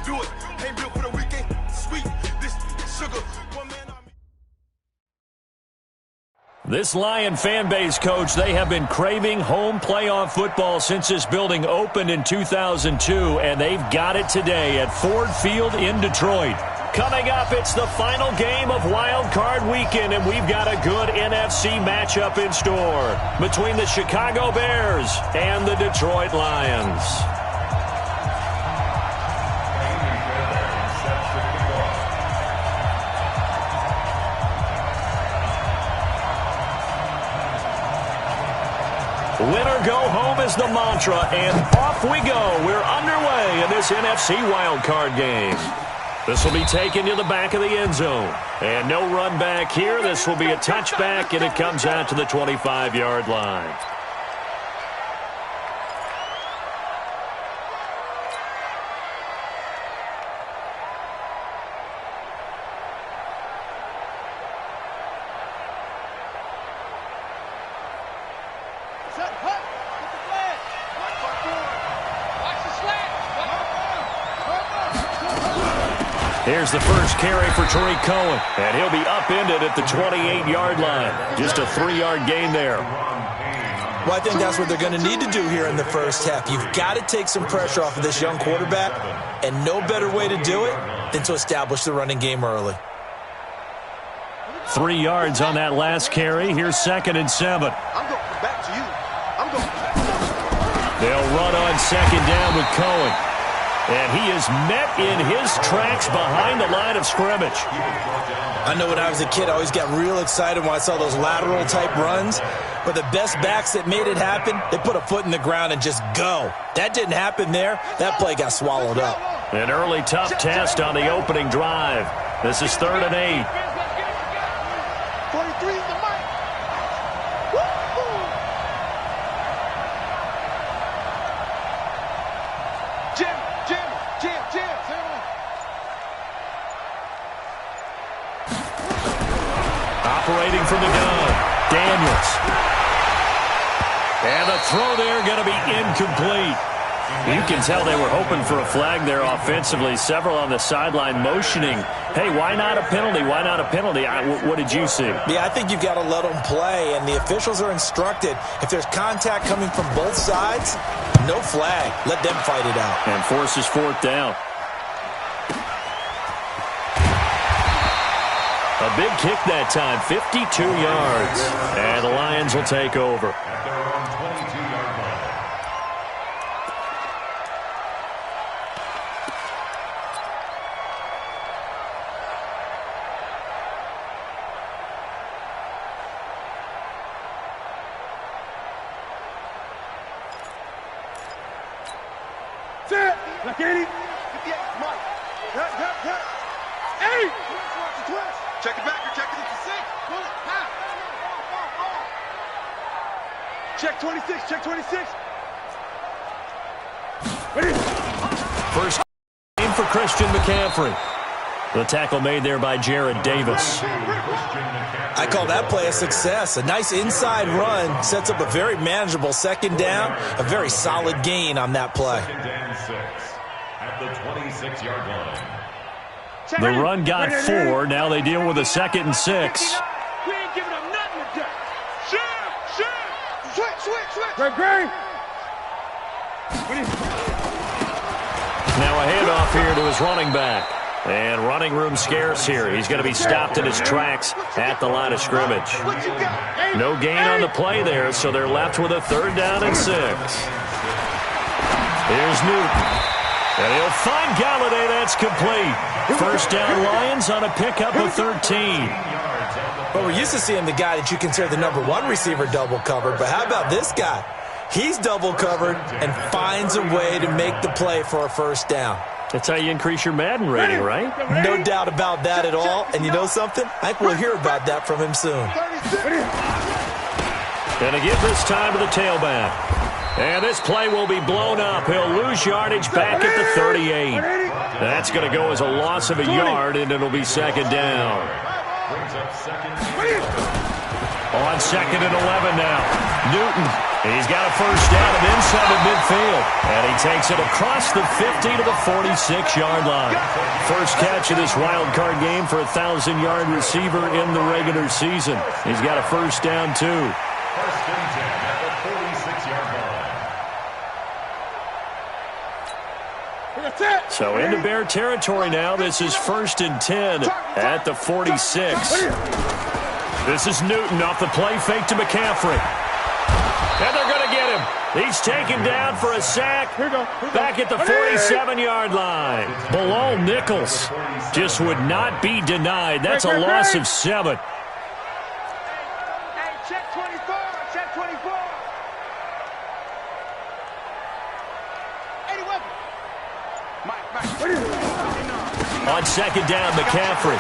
do it. Ain't built for the weekend. Sweet, this sugar. One man army. This Lion fan base, Coach, they have been craving home playoff football since this building opened in 2002, and they've got it today at Ford Field in Detroit. Coming up, it's the final game of Wild Card Weekend, and we've got a good NFC matchup in store between the Chicago Bears and the Detroit Lions. Winner go home is the mantra, and off we go. We're underway in this NFC wildcard game. This will be taken to the back of the end zone. And no run back here. This will be a touchback, and it comes out to the 25-yard line. Here's the first carry for Tariq Cohen, and he'll be upended at the 28-yard line. Just a 3-yard gain there. Well, I think that's what they're going to need to do here in the first half. You've got to take some pressure off of this young quarterback, and no better way to do it than to establish the running game early. 3 yards on that last carry. Here's 2nd and 7. I'm going back to you. I'm going back. They'll run on 2nd down with Cohen. And he is met in his tracks behind the line of scrimmage. I know when I was a kid, I always got real excited when I saw those lateral-type runs. But the best backs that made it happen, they put a foot in the ground and just go. That didn't happen there. That play got swallowed up. An early tough test on the opening drive. This is 3rd and 8. 43 is the mic. Operating from the gun, Daniels. And the throw there going to be incomplete. You can tell they were hoping for a flag there offensively. Several on the sideline motioning, hey, why not a penalty? Why not a penalty? What did you see? Yeah, I think you've got to let them play, and the officials are instructed. If there's contact coming from both sides, no flag. Let them fight it out. And forces 4th down. A big kick that time, 52 yards. And the Lions will take over. Like 80. 58, Mike. Hey! Check it back. You're checking it to 6. Pull it. Check 26. Check 26. Ready? First game for Christian McCaffrey. The tackle made there by Jared Davis. I call that play a success. A nice inside run sets up a very manageable 2nd down. A very solid gain on that play. 2nd and 6 at the 26-yard line. The run got 4. Now they deal with a 2nd and 6. We ain't giving them nothing to do. Switch. Great. Now a handoff here to his running back. And running room scarce here. He's going to be stopped in his tracks at the line of scrimmage. No gain on the play there, so they're left with a 3rd down and 6. Here's Newton. And he'll find Galladay. That's complete. 1st down Lions on a pickup of 13. Well, we're used to seeing the guy that you consider the #1 receiver double covered, but how about this guy? He's double covered and finds a way to make the play for a 1st down. That's how you increase your Madden rating, right? No doubt about that at all. And you know something? I think we'll hear about that from him soon. And to give this time to the tailback. And this play will be blown up. He'll lose yardage back at the 38. That's going to go as a loss of a yard, and it'll be 2nd down. Brings up 2nd. On 2nd and 11 now. Newton, he's got a first down and inside of midfield. And he takes it across the 50 to the 46-yard line. First catch of this wild card game for a 1,000-yard receiver in the regular season. He's got a first down, too. First and 10 at the 46-yard line. So into Bear territory now. This is 1st and 10 at the 46. This is Newton off the play fake to McCaffrey. And they're going to get him. He's taken down for a sack. Back at the 47-yard line. Bilal Nichols just would not be denied. That's a loss of 7. Check 24. Check 24. On 2nd down, McCaffrey.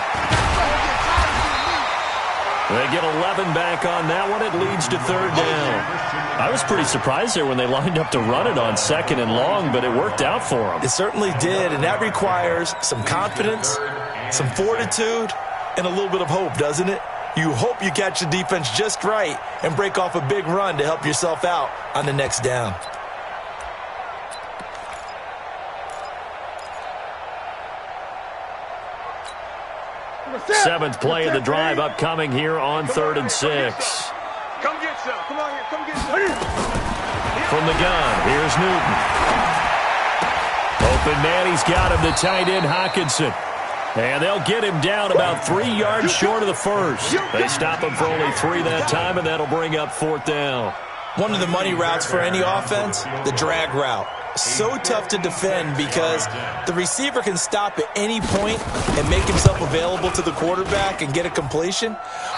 They get 11 back on that one. It leads to 3rd down. I was pretty surprised there when they lined up to run it on 2nd and long, but it worked out for them. It certainly did, and that requires some confidence, some fortitude, and a little bit of hope, doesn't it? You hope you catch the defense just right and break off a big run to help yourself out on the next down. Seventh play of the drive upcoming here on 3rd and 6. Come get some. Come on here. Come get some. From the gun, here's Newton. Open man, he's got him, the tight end Hockenson. And they'll get him down about 3 yards short of the first. They stop him for only 3 that time, and that'll bring up 4th down. One of the money routes for any offense, the drag route. So tough to defend because the receiver can stop at any point and make himself available to the quarterback and get a completion.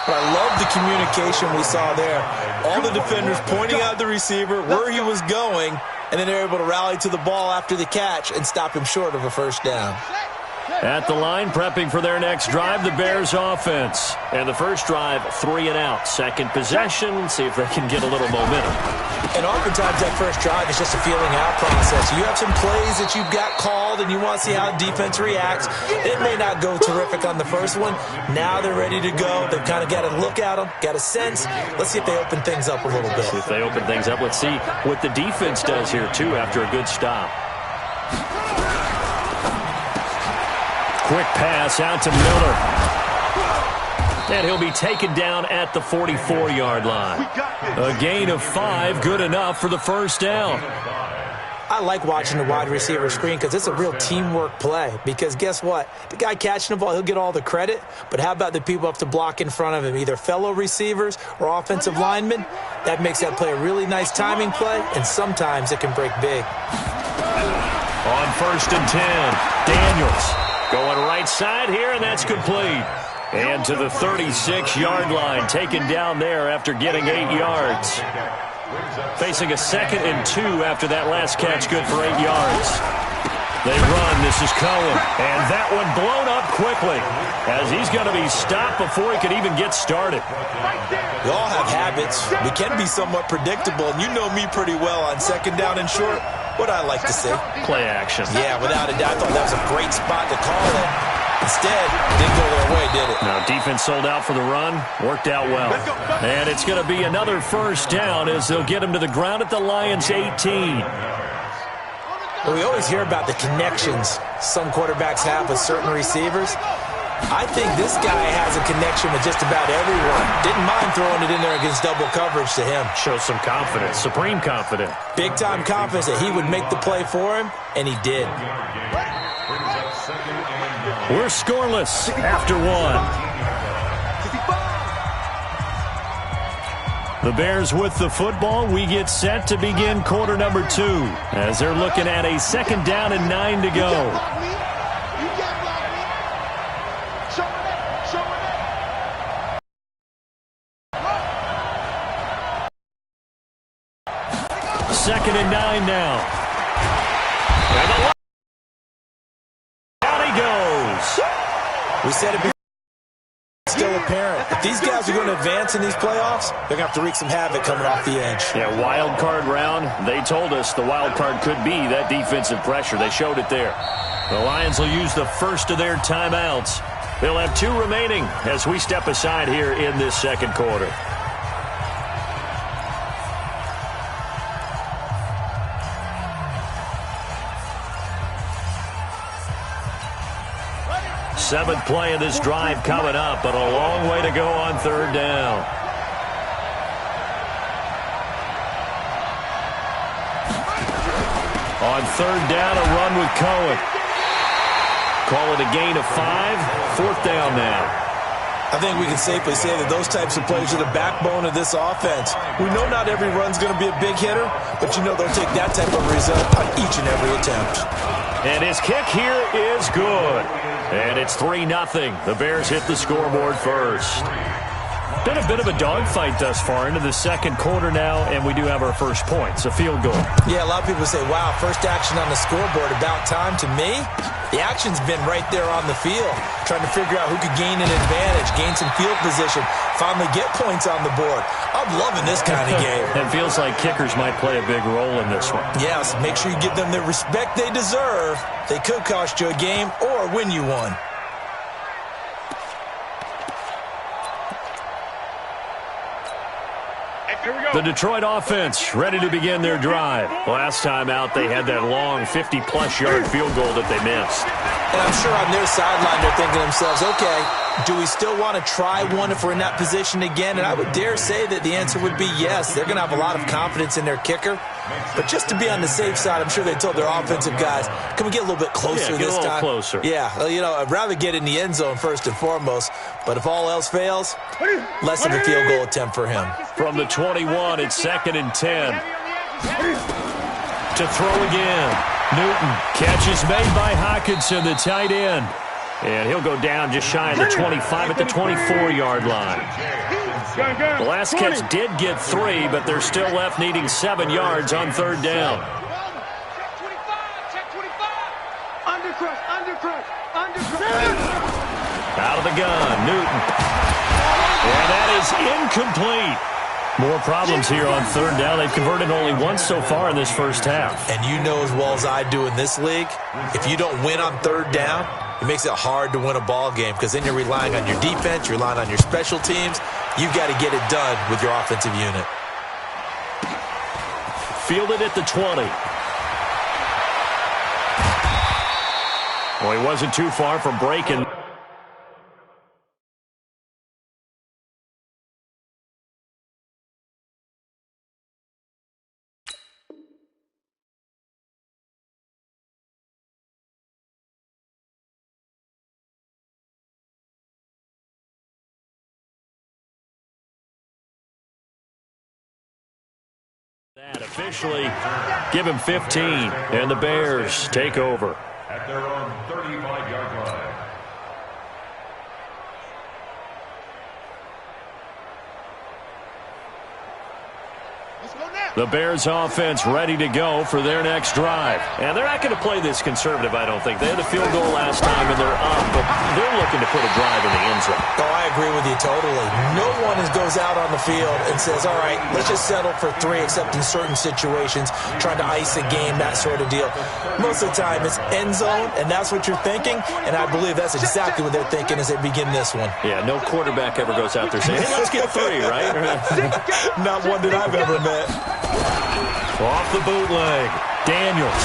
But I love the communication we saw there. All the defenders pointing out the receiver, where he was going, and then they're able to rally to the ball after the catch and stop him short of a first down. At the line, prepping for their next drive, the Bears offense. And the first drive, 3 and out. Second possession, see if they can get a little momentum. And oftentimes that first drive is just a feeling out process. You have some plays that you've got called and you want to see how the defense reacts. It may not go terrific on the first one. Now they're ready to go. They've kind of got to look at them, got a sense. Let's see if they open things up a little bit. See if they open things up. Let's see what the defense does here, too, after a good stop. Quick pass out to Miller. And he'll be taken down at the 44-yard line. A gain of 5, good enough for the first down. I like watching the wide receiver screen because it's a real teamwork play. Because guess what? The guy catching the ball, he'll get all the credit. But how about the people up to block in front of him, either fellow receivers or offensive linemen? That makes that play a really nice timing play, and sometimes it can break big. On 1st and 10, Daniels. Going right side here, and that's complete. And to the 36-yard line, taken down there after getting 8 yards. Facing a 2nd and 2 after that last catch, good for 8 yards. They run, this is Cohen, and that one blown up quickly as he's going to be stopped before he could even get started. We all have habits. We can be somewhat predictable, and you know me pretty well on 2nd down and short. What I like to see. Play action. Yeah, without a doubt. I thought that was a great spot to call it. Instead, didn't go their way, did it? Now, defense sold out for the run. Worked out well. And it's going to be another first down as they'll get him to the ground at the Lions' 18. Well, we always hear about the connections some quarterbacks have with certain receivers. I think this guy has a connection with just about everyone. Didn't mind throwing it in there against double coverage to him. Shows some confidence, supreme confidence. Big-time confidence that he would make the play for him, and he did. We're scoreless after 1. The Bears with the football. We get set to begin quarter number 2 as they're looking at a 2nd down and 9 to go. Second and 9 now. And down he goes. We said it before. Still apparent. If these guys are going to advance in these playoffs, they're going to have to wreak some havoc coming off the edge. Yeah, wild card round. They told us the wild card could be that defensive pressure. They showed it there. The Lions will use the first of their timeouts. They'll have 2 remaining as we step aside here in this second quarter. Seventh play of this drive coming up, but a long way to go on third down. On third down, a run with Cohen. Call it a gain of 5. Fourth down now. I think we can safely say that those types of plays are the backbone of this offense. We know not every run's going to be a big hitter, but you know they'll take that type of result on each and every attempt. And his kick here is good. And it's 3-0. The Bears hit the scoreboard first. Been a bit of a dogfight thus far into the second quarter now, and we do have our first points, a field goal. Yeah, a lot of people say, wow, first action on the scoreboard, about time. To me, the action's been right there on the field, trying to figure out who could gain an advantage, gain some field position, finally get points on the board. I'm loving this kind of game. It feels like kickers might play a big role in this one. Yes, make sure you give them the respect they deserve. They could cost you a game or win you one. The Detroit offense ready to begin their drive. Last time out, they had that long 50-plus yard field goal that they missed. And I'm sure on their sideline, they're thinking to themselves, okay, do we still want to try one if we're in that position again? And I would dare say that the answer would be yes. They're going to have a lot of confidence in their kicker. But just to be on the safe side, I'm sure they told their offensive guys, can we get a little bit closer this time? Yeah, get a little closer. Yeah, you know, I'd rather get in the end zone first and foremost. But if all else fails, less of a field goal attempt for him. From the 21, it's 2nd and 10. To throw again. Newton. Catch is made by Hockenson, the tight end. And he'll go down just shy of the 25 at the 24-yard line. The last catch did get 3, but they're still left needing 7 yards on third down. Out of the gun, Newton. And that is incomplete. More problems here on third down. They've converted only once so far in this first half. And you know as well as I do in this league, if you don't win on third down, it makes it hard to win a ball game because then you're relying on your defense, you're relying on your special teams. You've got to get it done with your offensive unit. Fielded at the 20. Well, he wasn't too far from breaking. That officially give him 15, and the Bears take over. At their own 35-yard line. The Bears offense ready to go for their next drive. And they're not going to play this conservative, I don't think. They had the field goal last time, and they're up, but they're looking to put a drive in the end zone. Oh, I agree with you totally. No one goes out on the field and says, all right, let's just settle for 3, except in certain situations, trying to ice a game, that sort of deal. Most of the time, it's end zone, and that's what you're thinking, and I believe that's exactly what they're thinking as they begin this one. Yeah, no quarterback ever goes out there saying, hey, let's get 3, right? Not one that I've ever met. Off the bootleg, Daniels.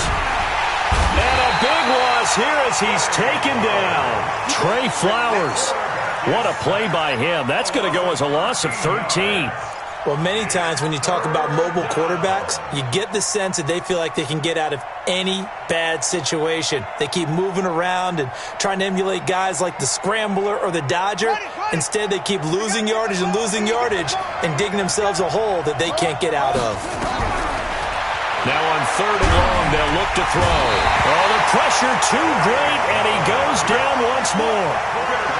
And a big loss here as he's taken down. Trey Flowers. What a play by him. That's going to go as a loss of 13. Well, many times when you talk about mobile quarterbacks, you get the sense that they feel like they can get out of any bad situation. They keep moving around and trying to emulate guys like the Scrambler or the Dodger. Instead, they keep losing yardage and digging themselves a hole that they can't get out of. Now on third and long, they'll look to throw. Oh, the pressure too great, and he goes down once more.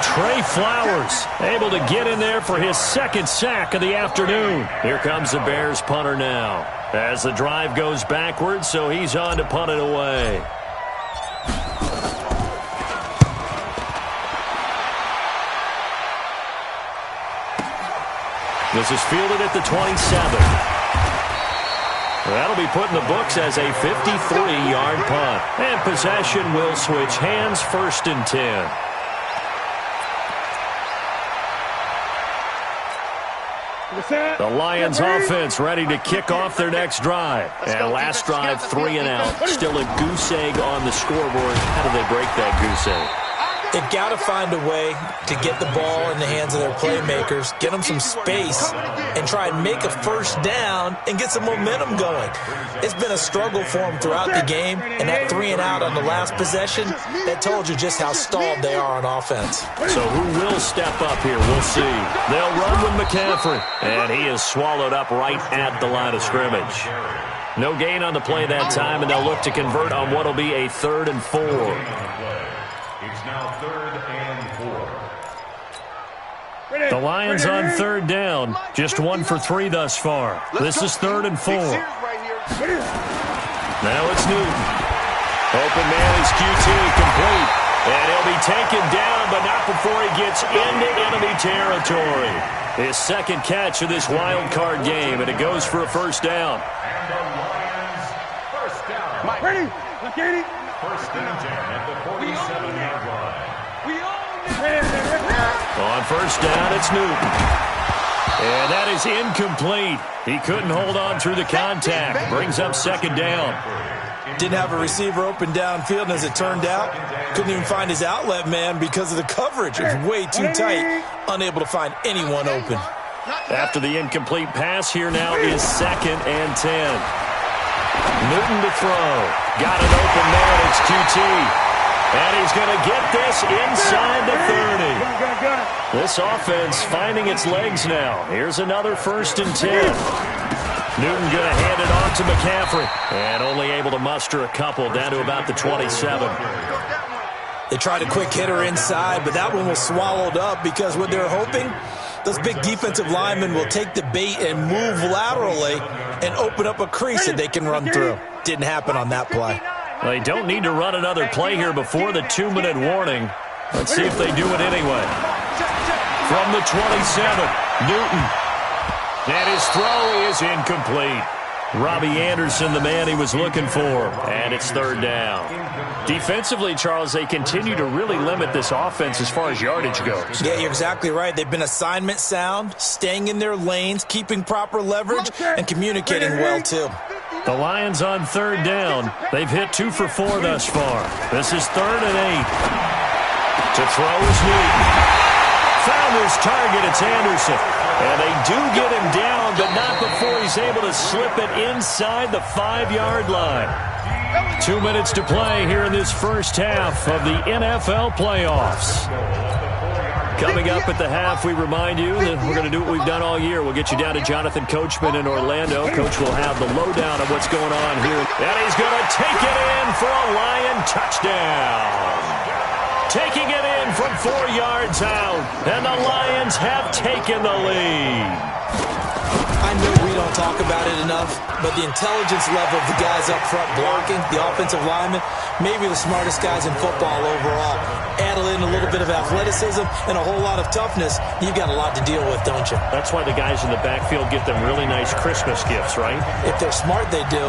Trey Flowers able to get in there for his second sack of the afternoon. Here comes the Bears punter now as the drive goes backwards, so he's on to punt it away. This is fielded at the 27. That'll be put in the books as a 53-yard punt. And possession will switch hands, 1st and 10. The Lions offense ready to kick off their next drive. And last drive, 3 and out. Still a goose egg on the scoreboard. How do they break that goose egg? They've got to find a way to get the ball in the hands of their playmakers, get them some space, and try and make a first down and get some momentum going. It's been a struggle for them throughout the game, and that 3-and-out on the last possession, that told you just how stalled they are on offense. So who will step up here? We'll see. They'll run with McCaffrey, and he is swallowed up right at the line of scrimmage. No gain on the play that time, and they'll look to convert on what will be a 3rd and 4. It's now 3rd and 4. The Lions on 3rd down. Just 1 for 3 thus far. This is 3rd and 4. Now it's Newton. Open man is QT, complete. And he'll be taken down, but not before he gets into enemy territory. His second catch of this wild card game, and it goes for a first down. And the Lions first down. Mike, ready? Look at it. First and 10 at the 47-yard line. On first down, it's Newton. And that is incomplete. He couldn't hold on through the contact. Brings up second down. Didn't have a receiver open downfield, and as it turned out, couldn't even find his outlet man because of the coverage. It was way too tight, unable to find anyone open. After the incomplete pass, here now is 2nd and 10. Newton to throw. Got it open man. It's QT. And he's going to get this inside the 30. This offense finding its legs now. Here's another 1st and 10. Newton going to hand it off to McCaffrey. And only able to muster a couple down to about the 27. They tried a quick hitter inside, but that one was swallowed up because what they're hoping, those big defensive linemen will take the bait and move laterally and open up a crease that they can run through. Didn't happen on that play. They don't need to run another play here before the 2-minute warning. Let's see if they do it anyway. From the 27, Newton. And his throw is incomplete. Robbie Anderson, the man he was looking for. And it's 3rd down. Defensively, Charles, they continue to really limit this offense as far as yardage goes. Yeah, you're exactly right. They've been assignment sound, staying in their lanes, keeping proper leverage, and communicating well, too. The Lions on 3rd down. They've hit 2 for 4 thus far. This is 3rd and 8. To throw is Newton. Found his target. It's Anderson. And they do get him down, but not before he's able to slip it inside the 5-yard line. 2 minutes to play here in this first half of the NFL playoffs. Coming up at the half, we remind you that we're going to do what we've done all year. We'll get you down to Jonathan Coachman in Orlando. Coach will have the lowdown of what's going on here. And he's going to take it in for a Lion touchdown. Taking it in from 4 yards out. And the Lions have taken the lead. I know we don't talk about it enough, but the intelligence level of the guys up front blocking, the offensive linemen, maybe the smartest guys in football overall. Add in a little bit of athleticism and a whole lot of toughness, you've got a lot to deal with, don't you? That's why the guys in the backfield get them really nice Christmas gifts, right? If they're smart, they do.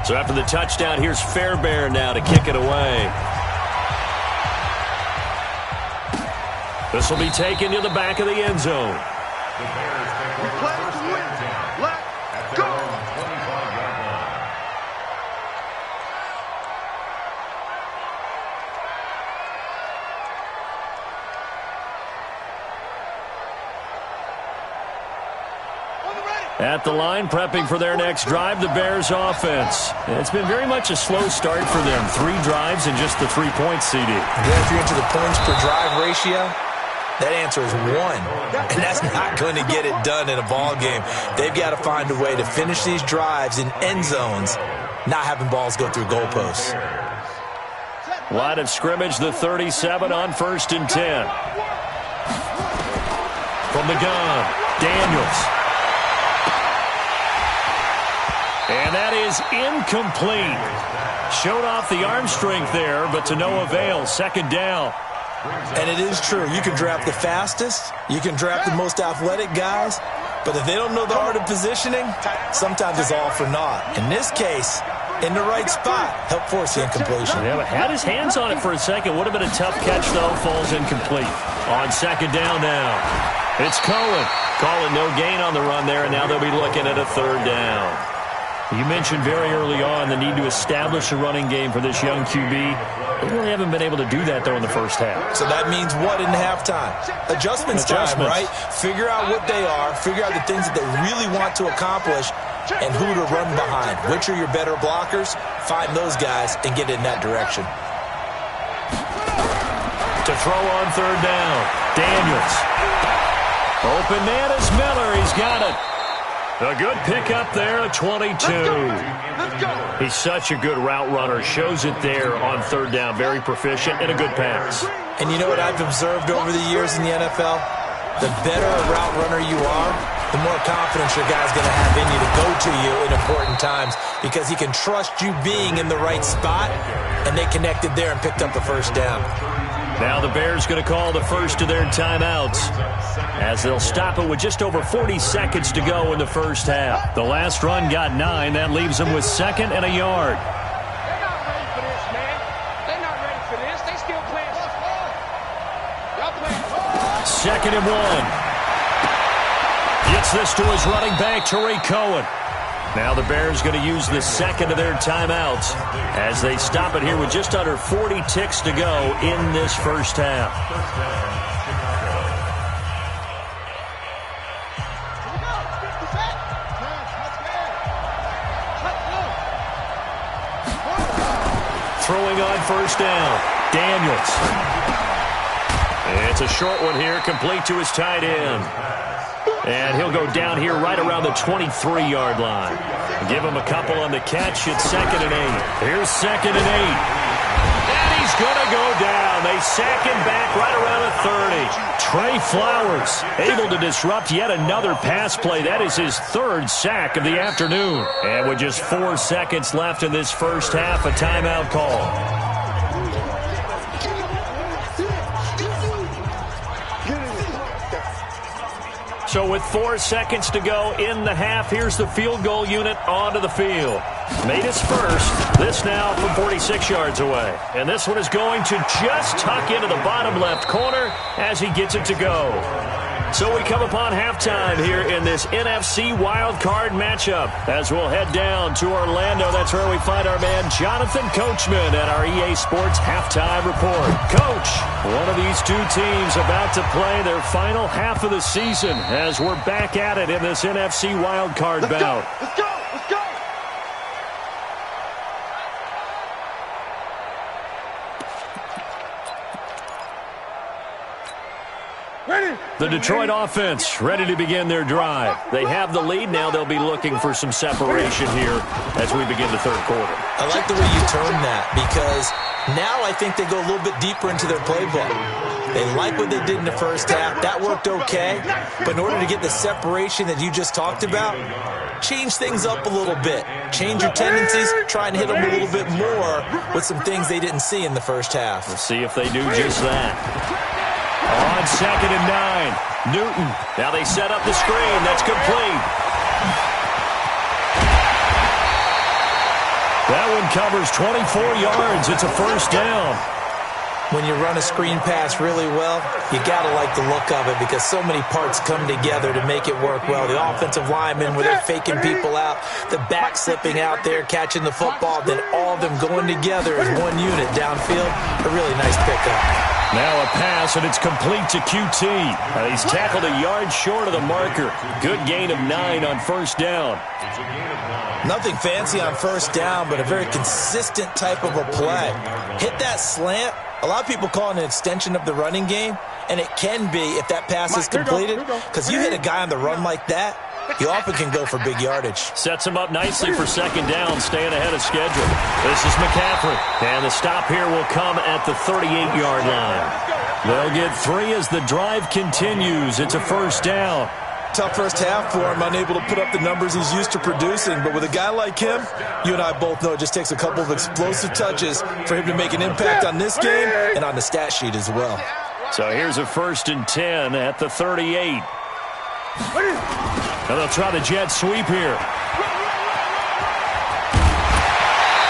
So after the touchdown, here's Fairbairn now to kick it away. This will be taken to the back of the end zone. The Bears take over first and 10 at their own 25-yard line. At the line, prepping for their next drive, the Bears offense. It's been very much a slow start for them. 3 drives and just the 3 points, CD. Yeah, if you're into the points per drive ratio, that answer is 1. And that's not going to get it done in a ball game. They've got to find a way to finish these drives in end zones, not having balls go through goalposts. Line of scrimmage, the 37 on 1st and 10. From the gun, Daniels. And that is incomplete. Showed off the arm strength there, but to no avail. 2nd down. And it is true. You can draft the fastest. You can draft the most athletic guys. But if they don't know the art of positioning, sometimes it's all for naught. In this case, in the right spot, help force the incompletion. Yeah, but had his hands on it for a second. Would have been a tough catch, though. Falls incomplete. On 2nd down now. It's Cohen. Calling no gain on the run there, and now they'll be looking at a third down. You mentioned very early on the need to establish a running game for this young QB. They really haven't been able to do that, though, in the first half. So that means what in halftime? Adjustments time, right? Figure out what they are, figure out the things that they really want to accomplish, and who to run behind. Which are your better blockers? Find those guys and get in that direction. To throw on third down, Daniels. Open man is Miller. He's got it. A good pickup there at 22. He's such a good route runner. Shows it there on third down. Very proficient and a good pass. And you know what I've observed over the years in the NFL? The better a route runner you are, the more confidence your guy's going to have in you to go to you in important times because he can trust you being in the right spot, and they connected there and picked up the first down. Now the Bears going to call the first of their timeouts as they'll stop it with just over 40 seconds to go in the first half. The last run got 9. That leaves them with 2nd and a yard. They're not ready for this, man. They're not ready for this. They still playing. Y'all playing. 2nd and 1. Gets this to his running back, Tariq Cohen. Now the Bears going to use the second of their timeouts as they stop it here with just under 40 ticks to go in this first half. Throwing on first down, Daniels. It's a short one here, complete to his tight end. And he'll go down here right around the 23-yard line. Give him a couple on the catch. It's 2nd and 8. Here's 2nd and 8. And he's going to go down. They sack him back right around the 30. Trey Flowers able to disrupt yet another pass play. That is his 3rd sack of the afternoon. And with just 4 seconds left in this first half, a timeout call. So with 4 seconds to go in the half, here's the field goal unit onto the field. Made his first. This now from 46 yards away. And this one is going to just tuck into the bottom left corner as he gets it to go. So we come upon halftime here in this NFC wildcard matchup as we'll head down to Orlando. That's where we find our man Jonathan Coachman at our EA Sports Halftime Report. Coach, one of these two teams about to play their final half of the season as we're back at it in this NFC wildcard bout. Let's go! Let's go! Ready! The Detroit offense ready to begin their drive. They have the lead. Now they'll be looking for some separation here as we begin the third quarter. I like the way you term that because now I think they go a little bit deeper into their playbook. They like what they did in the first half. That worked okay. But in order to get the separation that you just talked about, change things up a little bit. Change your tendencies. Try and hit them a little bit more with some things they didn't see in the first half. We'll see if they do just that. On 2nd and 9, Newton. Now they set up the screen. That's complete. That one covers 24 yards. It's a first down. When you run a screen pass really well, you got to like the look of it because so many parts come together to make it work well. The offensive linemen where they're faking people out, the back slipping out there, catching the football, then all of them going together as one unit downfield. A really nice pickup. Now a pass, and it's complete to QT. He's tackled a yard short of the marker. Good gain of 9 on first down. Nothing fancy on first down, but a very consistent type of a play. Hit that slant. A lot of people call it an extension of the running game, and it can be if that pass is completed, because you hit a guy on the run like that, you often can go for big yardage. Sets him up nicely for second down, staying ahead of schedule. This is McCaffrey, and the stop here will come at the 38-yard line. They'll get 3 as the drive continues. It's a first down. Tough first half for him, unable to put up the numbers he's used to producing. But with a guy like him, you and I both know it just takes a couple of explosive touches for him to make an impact on this game and on the stat sheet as well. So here's a 1st and 10 at the 38. And they'll try the jet sweep here.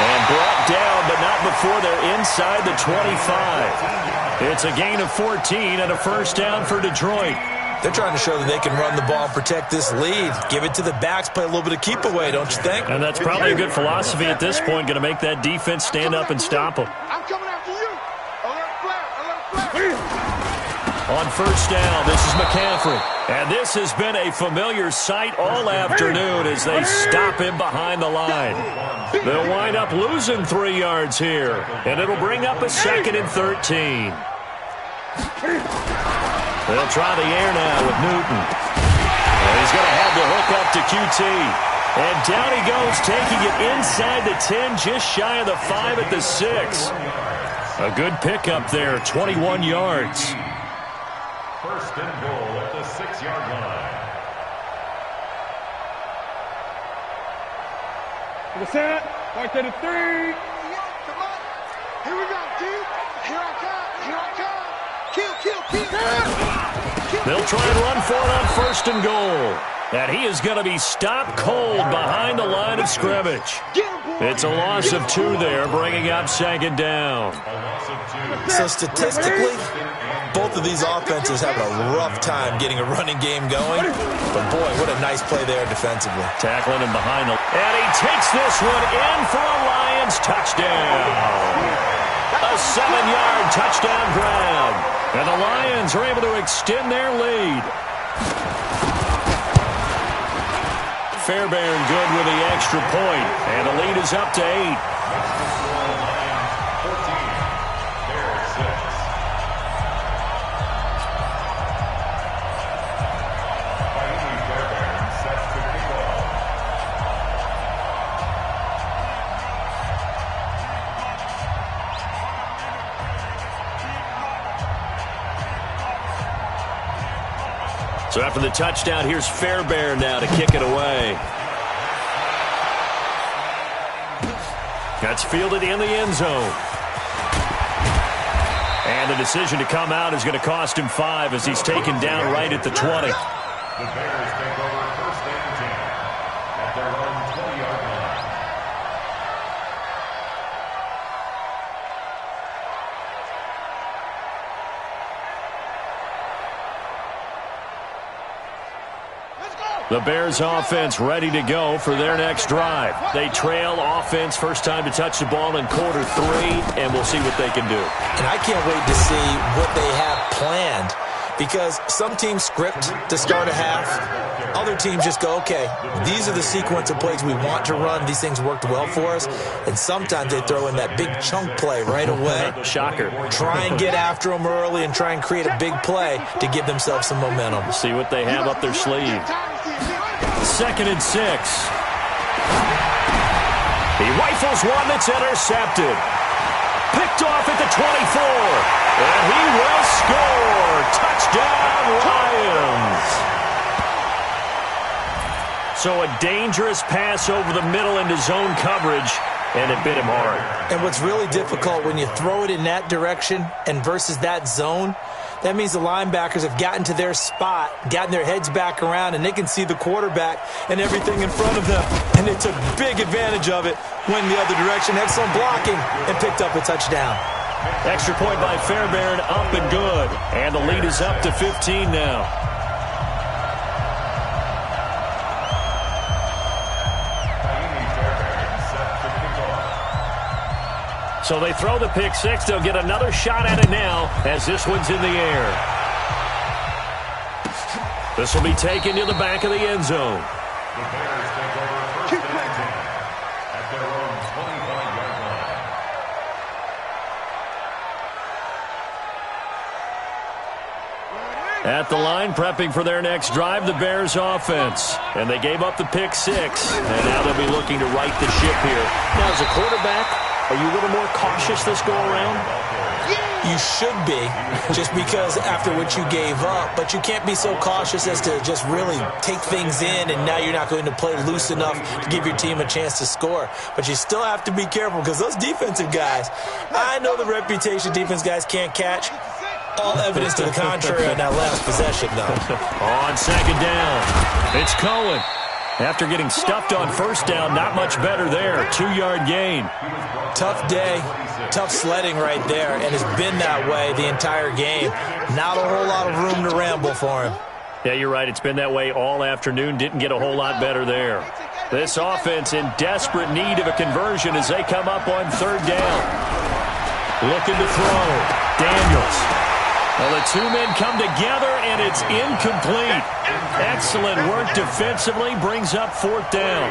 And brought down, but not before they're inside the 25. It's a gain of 14 and a first down for Detroit. They're trying to show that they can run the ball and protect this lead. Give it to the backs, play a little bit of keep away, don't you think? And that's probably a good philosophy at this point, going to make that defense stand up and stop them. I'm coming after you. Alert flare. On first down, this is McCaffrey. And this has been a familiar sight all afternoon as they stop him behind the line. They'll wind up losing 3 yards here, and it'll bring up a 2nd and 13. They'll try the air now with Newton. And he's going to have the hook up to QT. And down he goes, taking it inside the 10, just shy of the 5 at the 6. A good pickup there, 21 yards. First and goal at the 6-yard line. To the set. Right to the 3. Come on. Here we go, dude. Here I come. Here I come. Kill. They'll try and run for it on first and goal. And he is going to be stopped cold behind the line of scrimmage. It's a loss of 2 there, bringing up 2nd down. So statistically, both of these offenses have a rough time getting a running game going. But boy, what a nice play there defensively. Tackling him behind the... And he takes this one in for a Lions touchdown. A 7-yard touchdown grab. And the Lions are able to extend their lead. Fairbairn good with the extra point. And the lead is up to 8. So after the touchdown, here's Fairbairn now to kick it away. That's fielded in the end zone. And the decision to come out is going to cost him 5 as he's taken down right at the 20. The Bears take over first and 10 at their own 20-yard line. The Bears offense ready to go for their next drive. They trail offense first time to touch the ball in quarter 3, and we'll see what they can do. And I can't wait to see what they have planned, because some teams script to start a half. Other teams just go, okay, these are the sequence of plays we want to run. These things worked well for us. And sometimes they throw in that big chunk play right away. Shocker. Try and get after them early and try and create a big play to give themselves some momentum. See what they have up their sleeve. 2nd and 6. He rifles one that's intercepted. Picked off at the 24. And he will score. Touchdown, Lions. So a dangerous pass over the middle into zone coverage, and it bit him hard. And what's really difficult when you throw it in that direction and versus that zone, that means the linebackers have gotten to their spot, gotten their heads back around, and they can see the quarterback and everything in front of them. And they took big advantage of it, went the other direction, excellent blocking, and picked up a touchdown. Extra point by Fairbairn, up and good. And the lead is up to 15 now. So they throw the pick 6. They'll get another shot at it now as this one's in the air. This will be taken to the back of the end zone. The Bears take over first and 10 at their own 25-yard line. At the line, prepping for their next drive, the Bears offense. And they gave up the pick 6, and now they'll be looking to right the ship here. Now, as a quarterback, are you a little more cautious this go-around? You should be, just because after what you gave up. But you can't be so cautious as to just really take things in, and now you're not going to play loose enough to give your team a chance to score. But you still have to be careful, because those defensive guys, I know the reputation defense guys can't catch. All evidence to the contrary on that last possession, though. On 2nd down, it's Cohen. After getting stuffed on first down, not much better there. 2-yard gain. Tough day, tough sledding right there, and it's been that way the entire game. Not a whole lot of room to ramble for him. Yeah, you're right. It's been that way all afternoon. Didn't get a whole lot better there. This offense in desperate need of a conversion as they come up on third down. Looking to throw. Daniels. Well, the two men come together, and it's incomplete. Excellent work defensively. Brings up fourth down.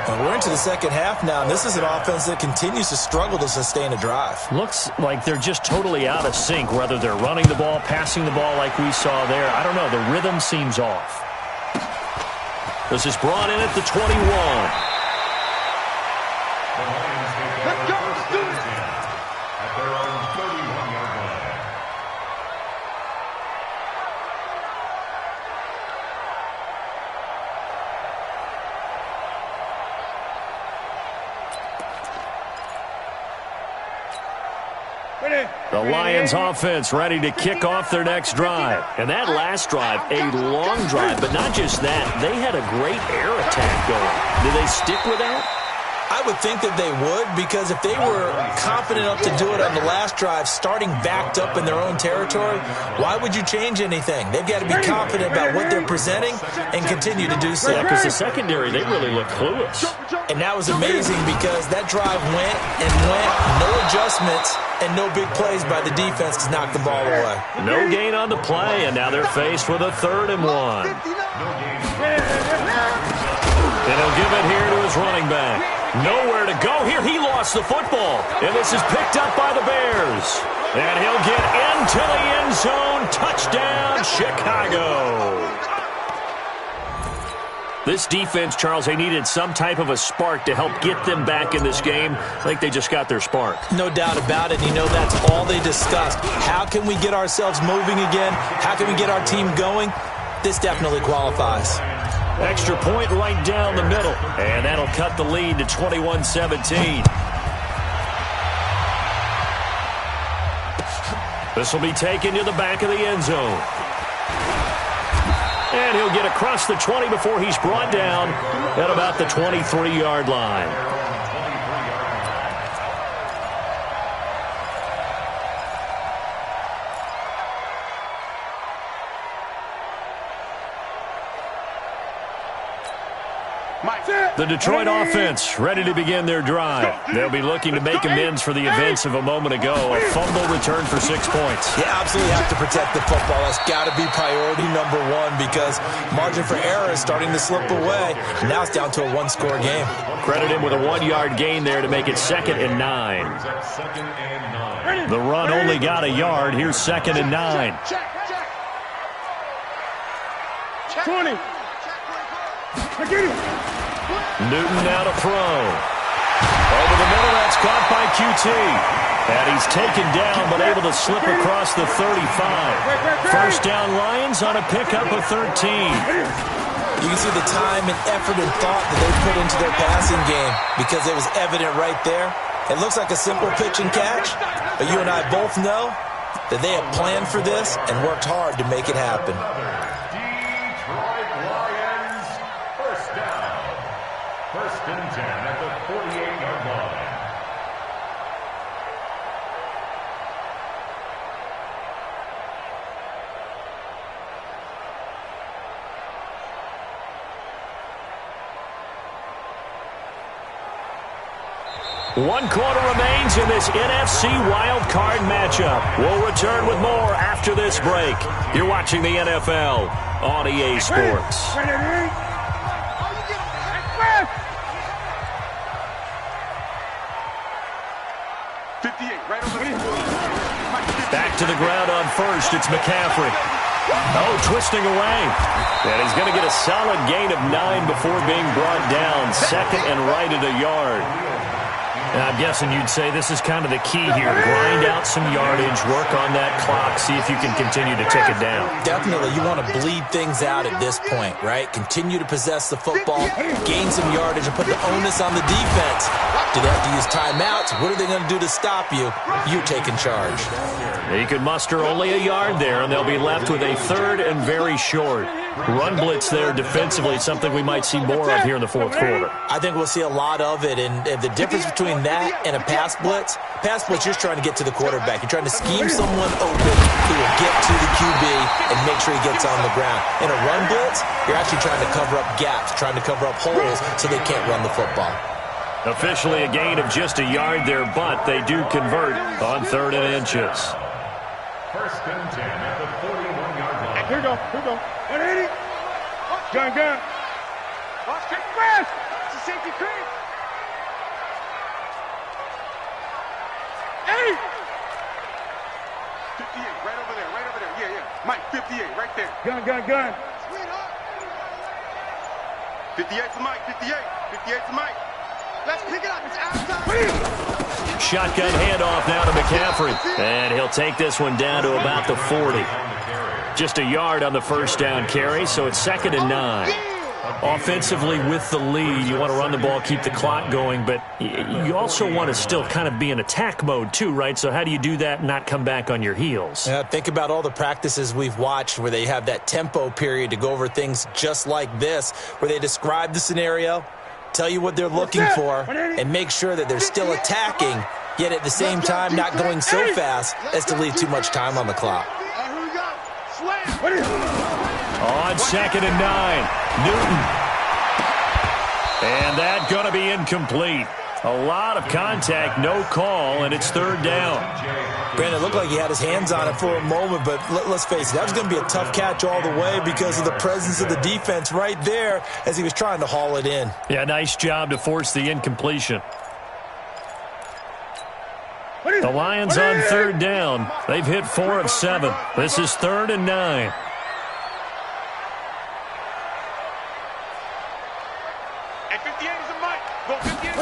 And we're into the second half now, and this is an offense that continues to struggle to sustain a drive. Looks like they're just totally out of sync, whether they're running the ball, passing the ball like we saw there. I don't know. The rhythm seems off. This is brought in at the 21. Let's go. Let's do it. At their own 31-yard line. The Lions offense ready to kick off their next drive. And that last drive, a long drive, but not just that. They had a great air attack going. Do they stick with that? I would think that they would, because if they were confident enough to do it on the last drive, starting backed up in their own territory, why would you change anything? They've got to be confident about what they're presenting and continue to do so. Yeah, because the secondary, they really look clueless. And that was amazing because that drive went and went, no adjustments, and no big plays by the defense to knock the ball away. No gain on the play, and now they're faced with a 3rd and 1. And he'll give it here to his running back. Nowhere to go here. He lost the football. And this is picked up by the Bears. And he'll get into the end zone. Touchdown, Chicago. This defense, Charles, they needed some type of a spark to help get them back in this game. I think they just got their spark. No doubt about it. You know, that's all they discussed. How can we get ourselves moving again? How can we get our team going? This definitely qualifies. Extra point right down the middle. And that'll cut the lead to 21-17. This will be taken to the back of the end zone. And he'll get across the 20 before he's brought down at about the 23-yard line. The Detroit offense ready to begin their drive. They'll be looking to make amends for the events of a moment ago. A fumble return for 6 points. Yeah, absolutely have to protect the football. That's got to be priority number one because margin for error is starting to slip away. Now it's down to a one-score game. Credit him with a 1-yard gain there to make it 2nd and 9. The run only got a yard. Here's 2nd and 9. 20. Newton now to throw. Over the middle, that's caught by QT. And he's taken down, but able to slip across the 35. First down, Lions on a pickup of 13. You can see the time and effort and thought that they put into their passing game because it was evident right there. It looks like a simple pitch and catch, but you and I both know that they have planned for this and worked hard to make it happen. First and 10 at the 48-yard line. One quarter remains in this NFC wildcard matchup. We'll return with more after this break. You're watching the NFL on EA Sports. Back to the ground on first. It's McCaffrey. Oh, twisting away. And he's going to get a solid gain of 9 before being brought down. 2nd and right at a yard. And I'm guessing you'd say this is kind of the key here. Grind out some yardage, work on that clock, see if you can continue to tick it down. Definitely. You want to bleed things out at this point, right? Continue to possess the football, gain some yardage, and put the onus on the defense. Do they have to use timeouts? What are they going to do to stop you? You're taking charge. He could muster only a yard there, and they'll be left with a 3rd and very short. Run blitz there defensively, something we might see more of here in the 4th quarter. I think we'll see a lot of it, and the difference between that and a pass blitz, you're just trying to get to the quarterback. You're trying to scheme someone open who will get to the QB and make sure he gets on the ground. In a run blitz, you're actually trying to cover up gaps, trying to cover up holes so they can't run the football. Officially a gain of just a yard there, but they do convert on 3rd and inches. 1st and 10 at the 41-yard line. Here we go. 180. Gun. Watch it fast. It's a safety creep. 8. 58, right over there. Yeah. Mike, 58, right there. Gun. 58 to Mike, 58 to Mike. Let's pick it up. It's outside. Shotgun handoff now to McCaffrey. And he'll take this one down to about the 40. Just a yard on the 1st down carry, so it's 2nd and 9. Offensively with the lead, you want to run the ball, keep the clock going, but you also want to still kind of be in attack mode too, right? So how do you do that and not come back on your heels? Yeah, think about all the practices we've watched where they have that tempo period to go over things just like this, where they describe the scenario, tell you what they're looking for, and make sure that they're still attacking, yet at the same time not going so fast as to leave too much time on the clock. On 2nd and 9, Newton. And that going to be incomplete. A lot of contact, no call, and it's 3rd down. Brandon, it looked like he had his hands on it for a moment, but let's face it, that was going to be a tough catch all the way because of the presence of the defense right there as he was trying to haul it in. Yeah, nice job to force the incompletion. The Lions on 3rd down. They've hit 4 of 7. This is 3rd and 9. And 58 is a Mike. Go 58.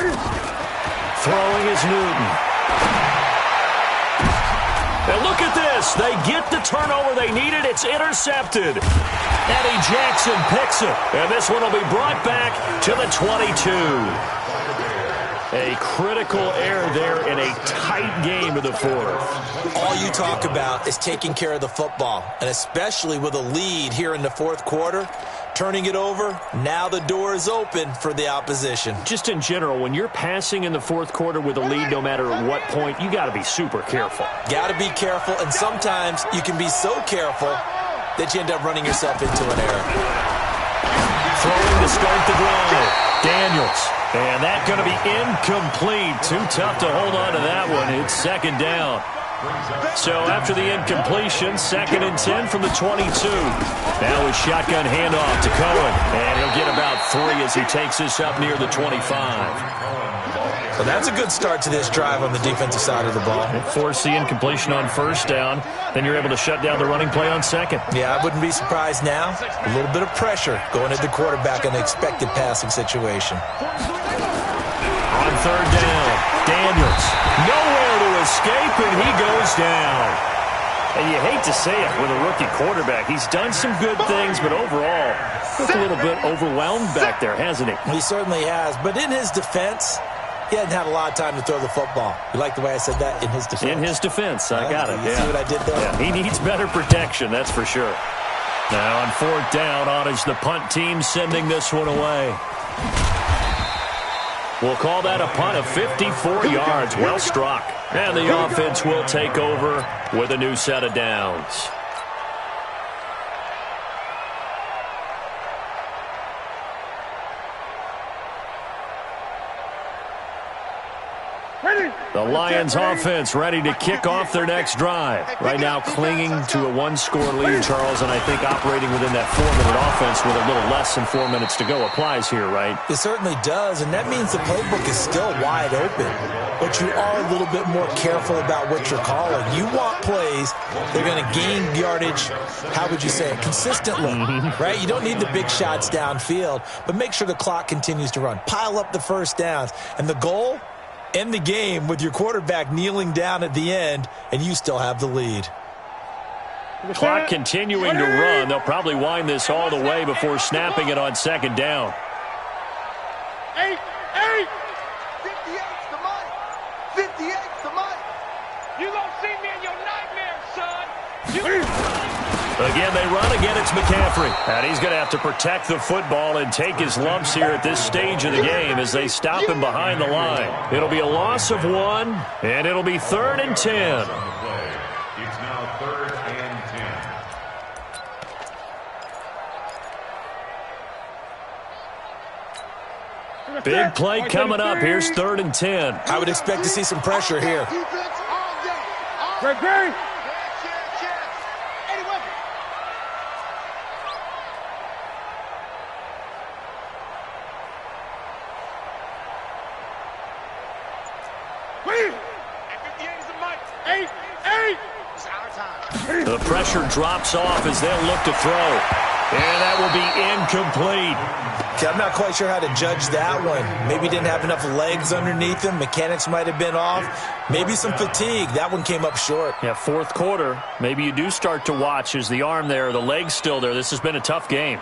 Throwing is Newton. And look at this. They get the turnover they needed. It's intercepted. Eddie Jackson picks it. And this one will be brought back to the 22. A critical error there in a tight game of the 4th. All you talk about is taking care of the football, and especially with a lead here in the 4th quarter, turning it over, now the door is open for the opposition. Just in general, when you're passing in the 4th quarter with a lead, no matter at what point, you got to be super careful. Got to be careful, and sometimes you can be so careful that you end up running yourself into an error. Throwing to start the drive, Daniels. And that's going to be incomplete. Too tough to hold on to that one. It's 2nd down. So after the incompletion, 2nd and 10 from the 22. Now a shotgun handoff to Cohen. And he'll get about 3 as he takes this up near the 25. So that's a good start to this drive on the defensive side of the ball. Force the incompletion on 1st down. Then you're able to shut down the running play on 2nd. Yeah, I wouldn't be surprised now. A little bit of pressure going at the quarterback in an expected passing situation. On 3rd down, Daniels. Nowhere to escape, and he goes down. And you hate to say it with a rookie quarterback. He's done some good things, but overall, looked a little bit overwhelmed back there, hasn't he? He certainly has. But in his defense, he hadn't had a lot of time to throw the football. You like the way I said that? In his defense. In his defense. I got it. You see what I did there? Yeah, he needs better protection, that's for sure. Now on 4th down, on is the punt team sending this one away. We'll call that a punt of 54 yards. Well struck. And the offense will take over with a new set of downs. The Lions offense ready to kick off their next drive. Right now clinging to a 1-score lead, Charles, and I think operating within that 4-minute offense with a little less than 4 minutes to go applies here, right? It certainly does, and that means the playbook is still wide open. But you are a little bit more careful about what you're calling. You want plays that are going to gain yardage, how would you say it, consistently, right? You don't need the big shots downfield, but make sure the clock continues to run. Pile up the 1st downs, and the goal? End the game with your quarterback kneeling down at the end, and you still have the lead. Clock continuing to run. They'll probably wind this all the way before snapping it on 2nd down. 8. 58's the money. 58's the money. You don't see me in your nightmares. Again, they run. Again, it's McCaffrey. And he's going to have to protect the football and take his lumps here at this stage of the game as they stop him behind the line. It'll be a loss of 1, and it'll be 3rd and 10. It's now 3rd and 10. Big play coming up. Here's 3rd and 10. I would expect to see some pressure here. Great. The pressure drops off as they'll look to throw. And that will be incomplete. Okay, I'm not quite sure how to judge that one. Maybe didn't have enough legs underneath him. Mechanics might have been off. Maybe some fatigue. That one came up short. Yeah, 4th quarter. Maybe you do start to watch as the arm there, the leg's still there. This has been a tough game.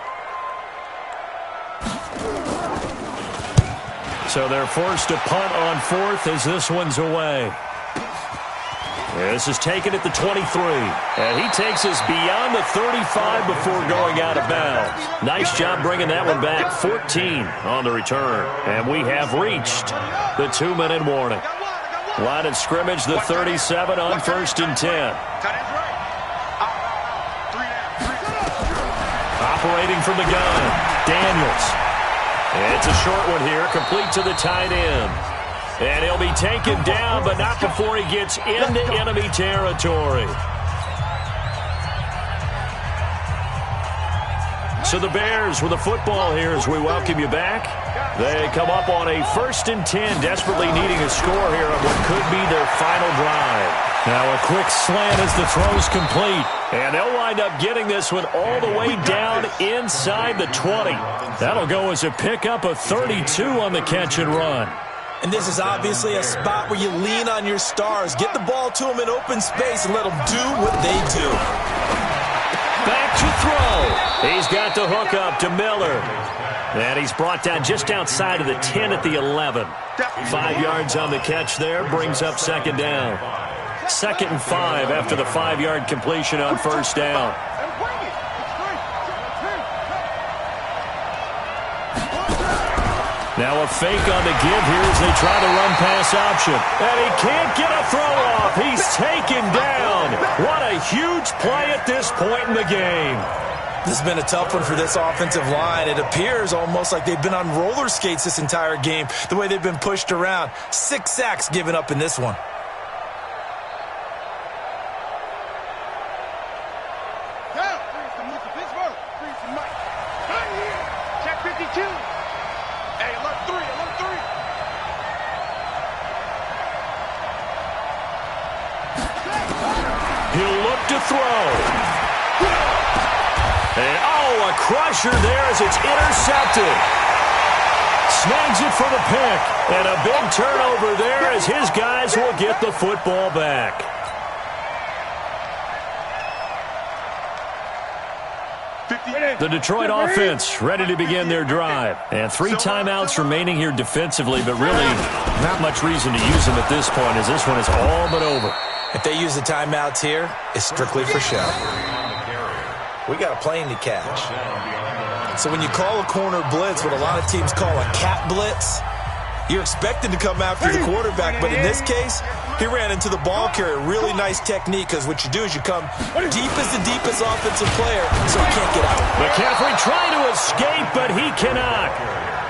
So they're forced to punt on 4th as this one's away. This is taken at the 23. And he takes us beyond the 35 before going out of bounds. Nice job bringing that one back. 14 on the return. And we have reached the 2-minute warning. Line of scrimmage, the 37 on 1st and 10. Operating from the gun, Daniels. It's a short one here, complete to the tight end. And he'll be taken down, but not before he gets into enemy territory. So the Bears with the football here as we welcome you back. They come up on a 1st and 10, desperately needing a score here on what could be their final drive. Now a quick slant as the throw's complete. And they'll wind up getting this one all the way down inside the 20. That'll go as a pickup of 32 on the catch and run. And this is obviously a spot where you lean on your stars. Get the ball to them in open space and let them do what they do. Back to throw. He's got the hook up to Miller. And he's brought down just outside of the 10 at the 11. 5 yards on the catch there. Brings up 2nd down. 2nd and 5 after the 5-yard completion on 1st down. Now a fake on the give here as they try to run pass option. And he can't get a throw off. He's taken down. What a huge play at this point in the game. This has been a tough one for this offensive line. It appears almost like they've been on roller skates this entire game, the way they've been pushed around. 6 sacks given up in this one. Check 52. Hey, alert 3. He'll look to throw. And, oh, a crusher there as it's intercepted. Snags it for the pick. And a big turnover there as his guys will get the football back. The Detroit offense ready to begin their drive. And 3 timeouts remaining here defensively, but really not much reason to use them at this point as this one is all but over. If they use the timeouts here, it's strictly for show. We got a plane to catch. So when you call a corner blitz, what a lot of teams call a cat blitz, you're expected to come after the quarterback, but in this case, he ran into the ball carrier. Really nice technique, because what you do is you come deep as the deepest offensive player, so he can't get out. McCaffrey trying to escape, but he cannot.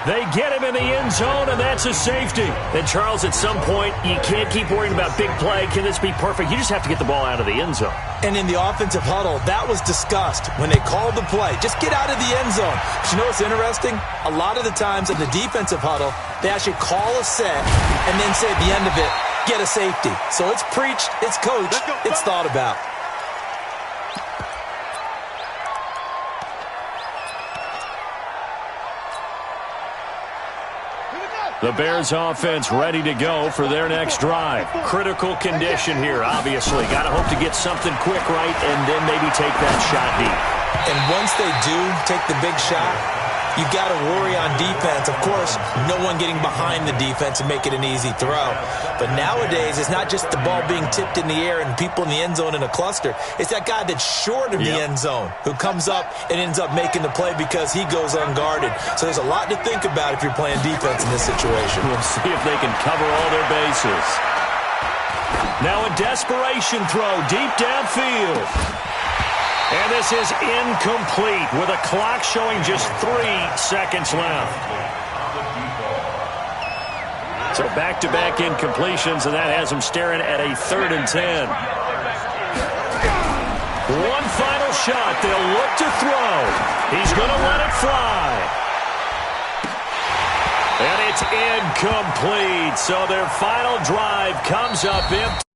They get him in the end zone, and that's a safety. And, Charles, at some point, you can't keep worrying about big play. Can this be perfect? You just have to get the ball out of the end zone. And in the offensive huddle, that was discussed when they called the play. Just get out of the end zone. But you know what's interesting? A lot of the times in the defensive huddle, they actually call a set and then say at the end of it, get a safety. So it's preached, it's coached, it's thought about. The Bears offense ready to go for their next drive. Critical condition here, obviously. Got to hope to get something quick right and then maybe take that shot deep. And once they do take the big shot, you got to worry on defense. Of course, no one getting behind the defense and make it an easy throw. But nowadays, it's not just the ball being tipped in the air and people in the end zone in a cluster. It's that guy that's short of the end zone who comes up and ends up making the play because he goes unguarded. So there's a lot to think about if you're playing defense in this situation. We'll see if they can cover all their bases. Now a desperation throw deep downfield. And this is incomplete with a clock showing just 3 seconds left. So back-to-back incompletions, and that has him staring at a 3rd and 10. One final shot. They'll look to throw. He's going to let it fly. And it's incomplete. So their final drive comes up empty.